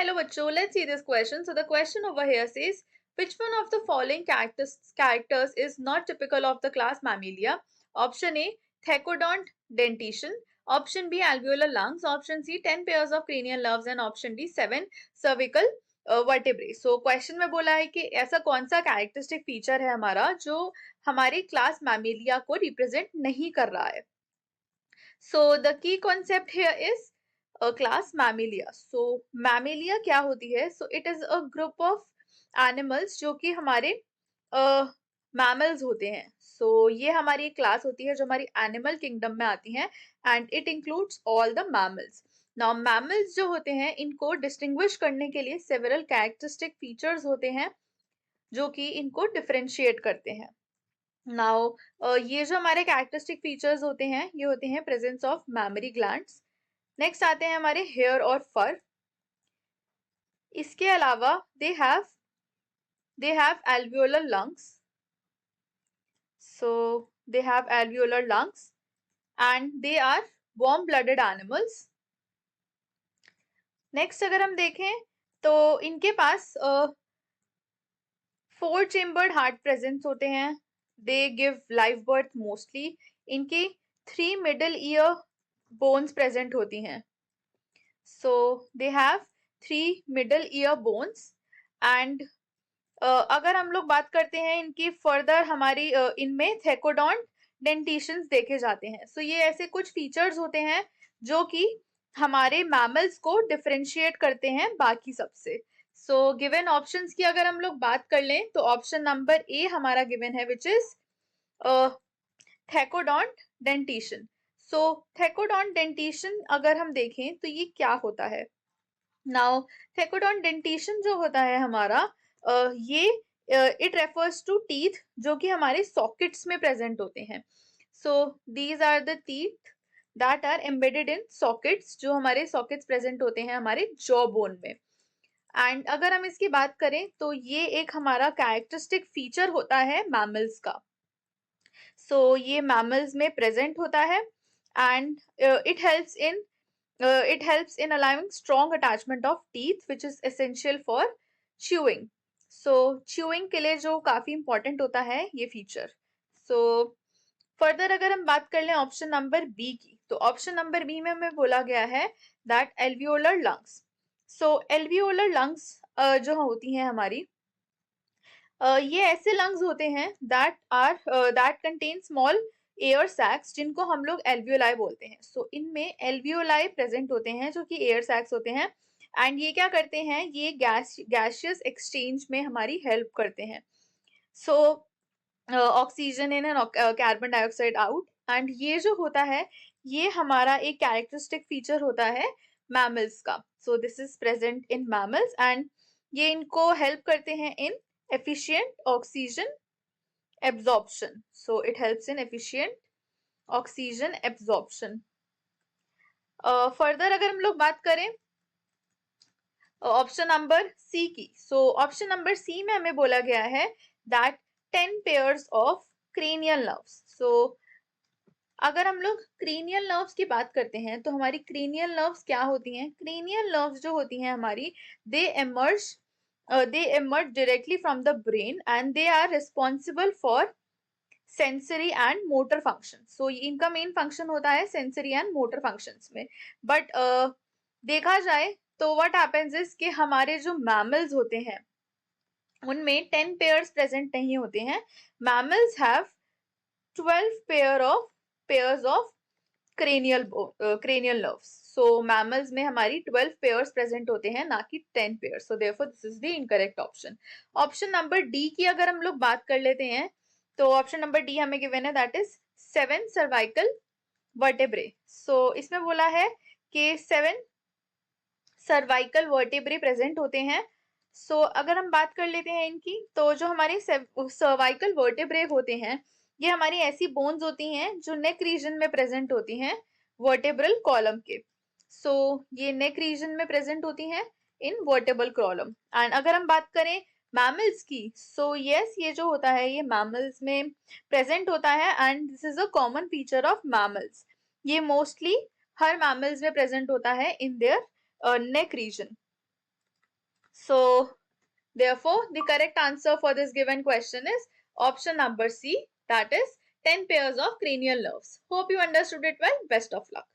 Hello bachcho, let's see this question. So the question over here says, which one of the following characters is not typical of the class Mammalia? Option A, thecodont dentition. Option B, alveolar lungs. Option C, 10 pairs of cranial nerves. And option D, 7 cervical vertebrae. So question में बोला है कि ऐसा कौन सा characteristic feature है हमारा जो हमारी क्लास मैमेलिया को रिप्रेजेंट नहीं कर रहा है. So the key concept here is class Mammalia. So Mammalia क्या होती है? So it is a group of animals जो कि हमारे mammals होते हैं. So ये हमारी क्लास होती है जो हमारी animal kingdom में आती हैं and it includes all the mammals. Now mammals जो होते हैं इनको distinguish करने के लिए several characteristic features होते हैं जो कि इनको differentiate करते हैं. नाउ ये जो हमारे कैरेक्टरिस्टिक फीचर्स होते हैं ये होते हैं presence of mammary glands. Next आते हैं हमारे हेयर और फर. इसके अलावा they have alveolar lungs. So they have alveolar lungs and they are warm blooded animals. Next अगर हम देखें तो इनके पास 4 चेम्बर्ड हार्ट प्रेजेंस होते हैं. They give live birth mostly. इनकी 3 middle ear bones present होती हैं. So they have 3 middle ear bones and अगर हम लोग बात करते हैं इनकी फर्दर हमारी इनमें थेकोडोंट डेंटिशंस देखे जाते हैं. So ये ऐसे कुछ फीचर्स होते हैं जो कि हमारे मैमल्स को डिफरेंशिएट करते हैं बाकी सबसे. सो गिवन ऑप्शंस की अगर हम लोग बात कर लें तो ऑप्शन नंबर ए हमारा गिवन है which is thecodont dentition. So thecodont dentition अगर हम देखें तो ये क्या होता है. नाउ थेकोडोंट डेंटिशन जो होता है हमारा ये इट रेफर्स टू टीथ जो कि हमारे सॉकेट्स में प्रेजेंट होते हैं. So these are the teeth that are embedded in sockets जो हमारे सॉकेट्स प्रेजेंट होते हैं हमारे जॉ बोन में. एंड अगर हम इसकी बात करें तो ये एक हमारा कैरेक्टरिस्टिक फीचर होता है मैमल्स का. सो ये मैमल्स में प्रेजेंट होता है and it helps in allowing strong attachment of teeth which is essential for chewing. So chewing के लिए जो काफी इंपॉर्टेंट होता है ये फीचर. सो फर्दर अगर हम बात कर लें ऑप्शन नंबर बी की तो ऑप्शन नंबर बी में हमें बोला गया है that alveolar lungs. So alveolar lungs जो होती हैं हमारी ये ऐसे लंग्स होते हैं that contain small air sacs जिनको हम लोग एल्वियोलाई बोलते हैं. सो इनमें एल्वियोलाई प्रेजेंट होते हैं जो कि एयर सैक्स होते हैं एंड ये क्या करते हैं ये गैसियस एक्सचेंज में हमारी हेल्प करते हैं. So oxygen in and carbon dioxide out and ये जो होता है ये हमारा एक कैरेक्टरिस्टिक फीचर होता है मैमल्स का. So this is present in mammals and ये इनको हेल्प करते हैं इन efficient oxygen absorption. So it helps in efficient oxygen absorption. Further अगर हम लोग बात करें ऑप्शन नंबर सी की. सो ऑप्शन नंबर सी में हमें बोला गया है that 10 pairs of cranial nerves. So अगर हम लोग क्रेनियल नर्व्स की बात करते हैं तो हमारी क्रेनियल नर्व्स क्या होती हैं. क्रेनियल नर्व्स जो होती हैं हमारी दे emerge directly from the brain and they are responsible for sensory and motor functions. So इनका मेन फंक्शन होता है सेंसरी एंड मोटर फंक्शंस में. बट देखा जाए तो व्हाट हैपेंस इज कि हमारे जो मैमल्स होते हैं उनमें 10 पेयर्स प्रेजेंट नहीं होते हैं. Mammals have 12 pairs of cranial nerves. So mammals में हमारी 12 पेयर्स प्रेजेंट होते हैं ना कि 10 pairs. So therefore this is the incorrect option. Option number D की अगर हम लोग बात कर लेते हैं तो ऑप्शन नंबर डी हमें गिवन है that is 7 cervical vertebrae. So इसमें बोला है कि 7 cervical vertebrae प्रेजेंट होते हैं. सो अगर हम बात कर लेते हैं इनकी तो जो हमारे सर्वाइकल वर्टेब्रे होते हैं ये हमारी ऐसी बोन्स होती हैं जो नेक रीजन में प्रेजेंट होती हैं वर्टेब्रल कॉलम के. सो ये नेक रीजन में प्रेजेंट होती हैं इन वर्टेब्रल कॉलम. एंड अगर हम बात करें मैमल्स की सो यस ये जो होता है ये मैमल्स में प्रेजेंट होता है and this is a common feature of mammals. ये मोस्टली हर मैमल्स में प्रेजेंट होता है in their neck region. So therefore the correct answer for this given question is option number C, that is 10 pairs of cranial nerves. Hope you understood it well. Best of luck.